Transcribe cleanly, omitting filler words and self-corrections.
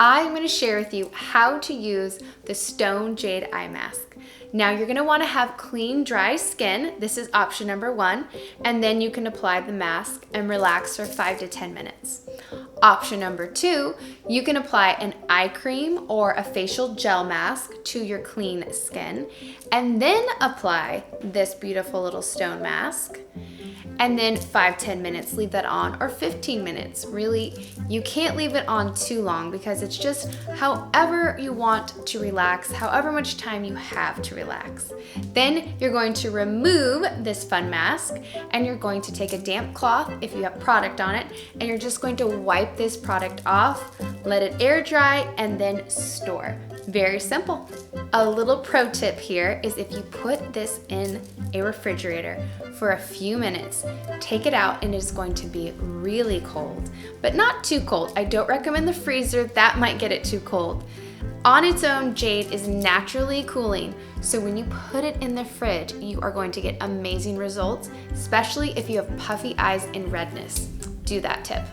I'm going to share with you how to use the Stone Jade Eye Mask. Now you're going to want to have clean, dry skin. This is option number 1. And then you can apply the mask and relax for 5 to 10 minutes. Option number 2, you can apply an eye cream or a facial gel mask to your clean skin and then apply this beautiful little stone mask. And then 5-10 minutes, leave that on, or 15 minutes. Really, you can't leave it on too long because it's just however you want to relax, however much time you have to relax. Then you're going to remove this fun mask and you're going to take a damp cloth if you have product on it, and you're just going to wipe this product off, let it air dry, and then store. Very simple. A little pro tip here is if you put this in a refrigerator for a few minutes, take it out and it is going to be really cold, but not too cold. I don't recommend the freezer, that might get it too cold. On its own, jade is naturally cooling, so when you put it in the fridge, you are going to get amazing results, especially if you have puffy eyes and redness. Do that tip.